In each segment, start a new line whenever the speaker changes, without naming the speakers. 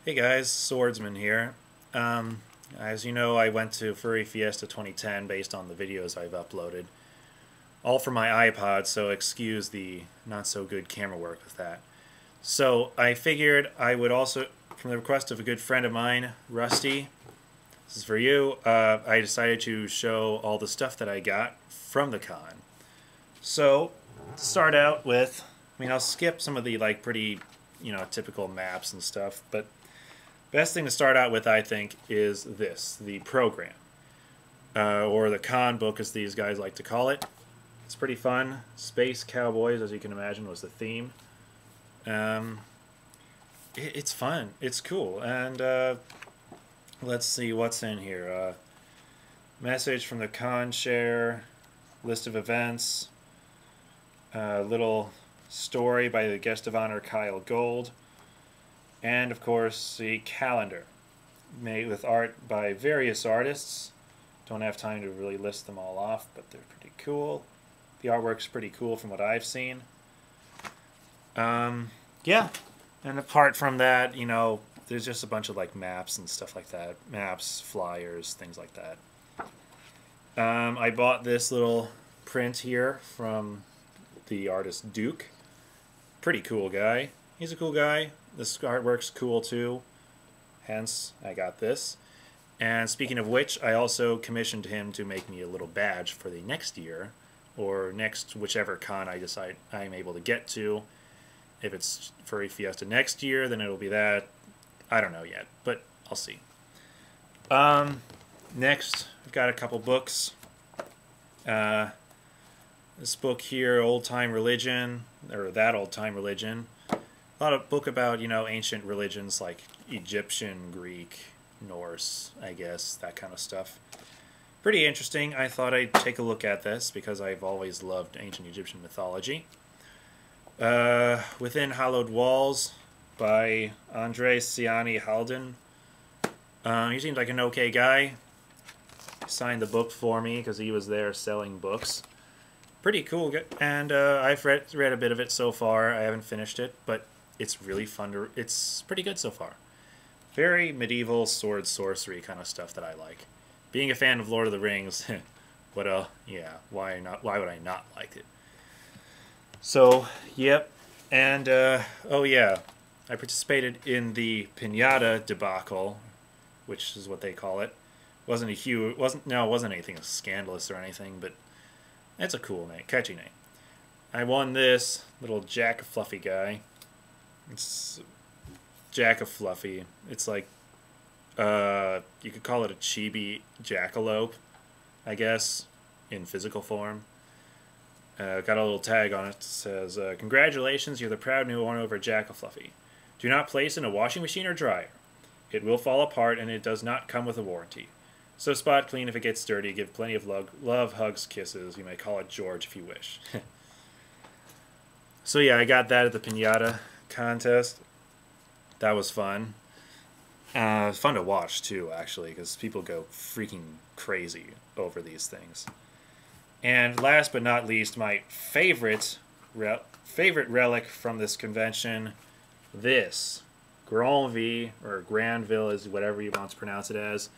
Hey guys, Swordsman here. As you know, I went to Furry Fiesta 2010 based on the videos I've uploaded. All from my iPod, so excuse the not so good camera work with that. So I figured I would also, from the request of a good friend of mine, Rusty, this is for you, I decided to show all the stuff that I got from the con. So, to start out with, I'll skip some of the pretty, typical maps and stuff, but best thing to start out with, I think, is this, the program. Or the con book, as these guys like to call it. It's pretty fun. Space Cowboys, as you can imagine, was the theme. It's fun. It's cool. And let's see what's in here. Message from the con share, list of events, little story by the guest of honor Kyle Gold, and of course the calendar made with art by various artists. Don't have time to really list them all off, but they're pretty cool. The artwork's pretty cool from what I've seen. Yeah, and apart from that, there's just a bunch of maps and stuff like that. Maps, flyers, things like that. I bought this little print here from the artist Duke. Pretty cool guy. He's a cool guy. This artwork's cool too. Hence, I got this. And speaking of which, I also commissioned him to make me a little badge for the next year, or next whichever con I decide I'm able to get to. If it's Furry Fiesta next year, then it'll be that. I don't know yet, but I'll see. Next, I've got a couple books. This book here, Old Time Religion, or That Old Time Religion. A lot of book about, ancient religions like Egyptian, Greek, Norse, I guess, that kind of stuff. Pretty interesting. I thought I'd take a look at this because I've always loved ancient Egyptian mythology. Within Hallowed Walls by Andre Siani Halden. He seems like an okay guy. He signed the book for me because he was there selling books. Pretty cool, and I've read a bit of it so far. I haven't finished it, but it's really fun to. It's pretty good so far. Very medieval sword sorcery kind of stuff that I like. Being a fan of Lord of the Rings, yeah, why not? Why would I not like it? So, yep, and oh yeah, I participated in the Pinata debacle, which is what they call it. Wasn't anything scandalous or anything, but it's a cool name, catchy name. I won this little Jack Fluffy guy. It's Jack of Fluffy. It's like, you could call it a chibi jackalope, I guess, in physical form. Got a little tag on it that says, "Congratulations, you're the proud new owner of a Jack of Fluffy. Do not place in a washing machine or dryer. It will fall apart and it does not come with a warranty. So spot clean if it gets dirty. Give plenty of love, hugs, kisses. You may call it George if you wish." So yeah, I got that at the Pinata contest. That was fun. Fun to watch too, actually, because people go freaking crazy over these things. And last but not least, my favorite relic from this convention, this Granville, or Granville is whatever you want to pronounce it as.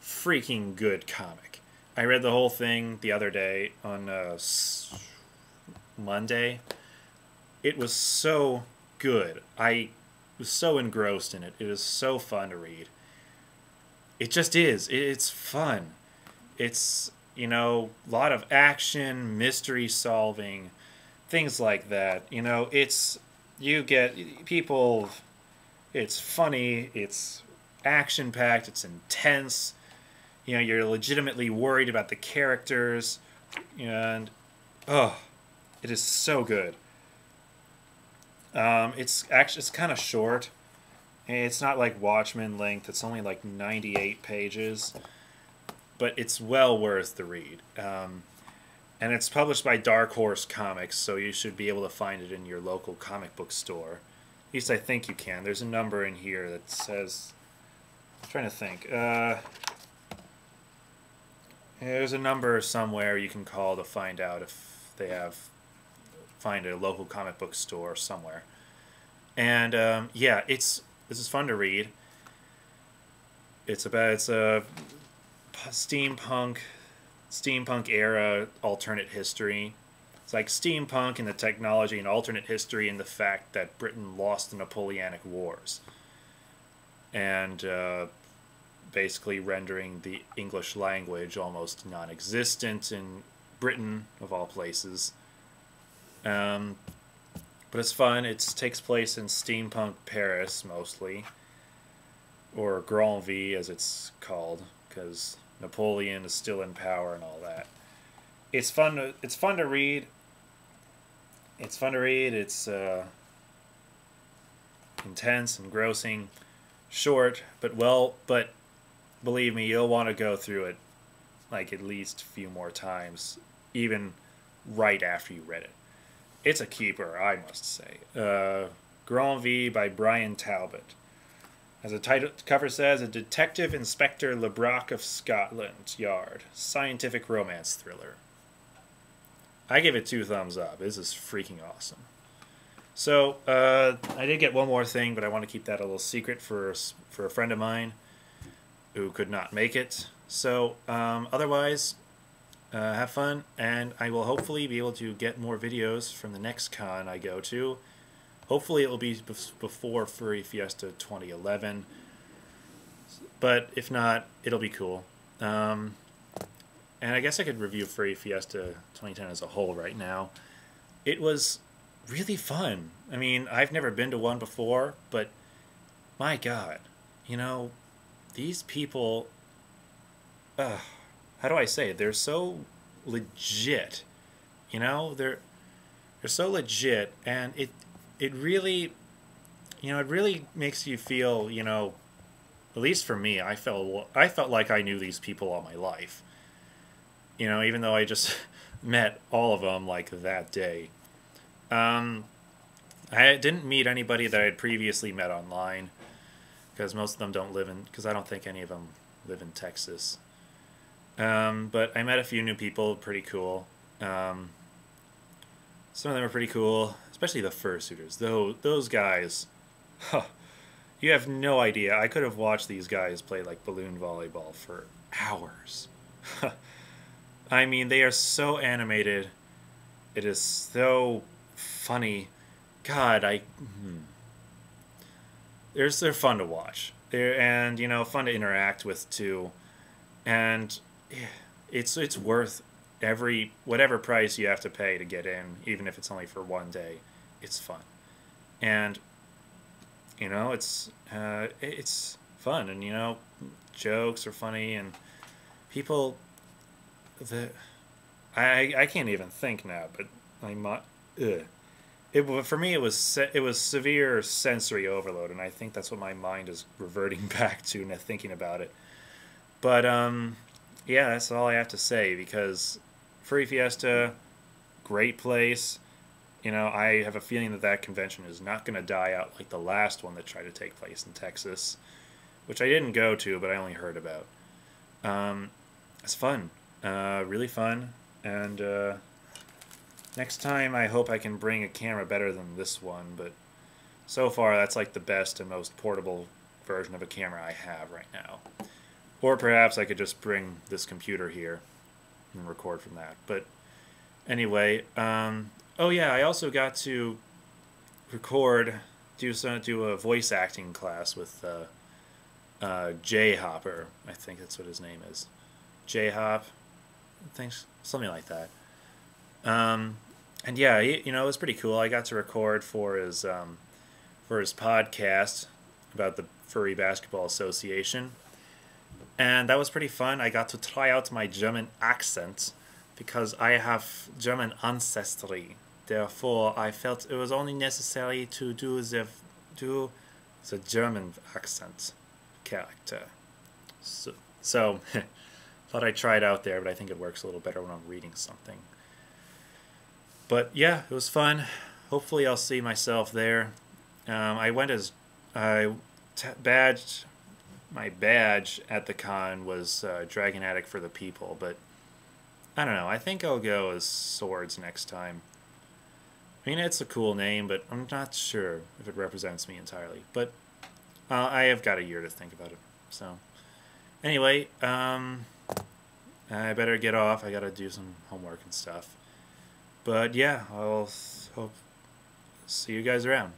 Freaking good comic. I read the whole thing the other day on Monday. It was so good. I was so engrossed in it. It is so fun to read. It just is. It's fun. It's, a lot of action, mystery solving, things like that. You get people, it's funny, it's action packed, it's intense. You're legitimately worried about the characters, and it is so good. It's kind of short. It's not like Watchmen length. It's only like 98 pages, but it's well worth the read. And it's published by Dark Horse Comics, so you should be able to find it in your local comic book store. At least I think you can. There's a number in here that says. I'm trying to think. There's a number somewhere you can call to find out if they find a local comic book store somewhere. And yeah, this is fun to read. It's a steampunk era alternate history. It's like steampunk in the technology and alternate history in the fact that Britain lost the Napoleonic Wars. And basically rendering the English language almost non-existent in Britain, of all places. But it's fun. It takes place in steampunk Paris, mostly. Or Grand V, as it's called, because Napoleon is still in power and all that. It's fun to read. It's fun to read. It's intense, engrossing, short, but believe me, you'll want to go through it like at least a few more times, even right after you read it. It's a keeper, I must say. Grand V by Brian Talbot. As the cover says, a Detective Inspector LeBrock of Scotland Yard scientific romance thriller. I give it 2 thumbs up. This is freaking awesome. So, I did get one more thing, but I want to keep that a little secret for a friend of mine who could not make it. So, otherwise, have fun, and I will hopefully be able to get more videos from the next con I go to. Hopefully it will be before Furry Fiesta 2011, but if not, it'll be cool. And I guess I could review Furry Fiesta 2010 as a whole right now. It was really fun. I mean, I've never been to one before, but my God, you know, these people, how do I say it? They're so legit, you know, they're so legit, and it really, you know, it really makes you feel, you know, at least for me, I felt like I knew these people all my life. You know, even though I just met all of them like that day. I didn't meet anybody that I had previously met online, because most of them don't live in, because I don't think any of them live in Texas. But I met a few new people, pretty cool. Some of them are pretty cool, especially the fursuiters. Those guys, huh, you have no idea. I could have watched these guys play like balloon volleyball for hours. I mean, they are so animated. It is so funny. God, they're fun to watch. And you know, fun to interact with too. And it's worth whatever price you have to pay to get in, even if it's only for one day. It's fun, and you know, it's fun, and you know, jokes are funny, and people. I can't even think now, but for me it was severe sensory overload, and I think that's what my mind is reverting back to now thinking about it. But yeah, that's all I have to say, because Furry Fiesta, great place. You know, I have a feeling that convention is not going to die out like the last one that tried to take place in Texas, which I didn't go to, but I only heard about. It's fun. Really fun. And next time I hope I can bring a camera better than this one, but so far that's like the best and most portable version of a camera I have right now. Or perhaps I could just bring this computer here and record from that. But anyway, oh yeah, I also got to do a voice acting class with J Hopper. I think that's what his name is. J Hop, thanks, something like that. And yeah, you know, it was pretty cool. I got to record for his podcast about the Furry Basketball Association. And that was pretty fun. I got to try out my German accent because I have German ancestry. Therefore, I felt it was only necessary to do the German accent character. So thought I'd try it out there, but I think it works a little better when I'm reading something. But yeah, it was fun. Hopefully I'll see myself there. My badge at the con was Dragon Addict for the People, but I don't know. I think I'll go as Swords next time. I mean, it's a cool name, but I'm not sure if it represents me entirely. But I have got a year to think about it. So, Anyway, I better get off. I gotta do some homework and stuff. But yeah, I'll hope see you guys around.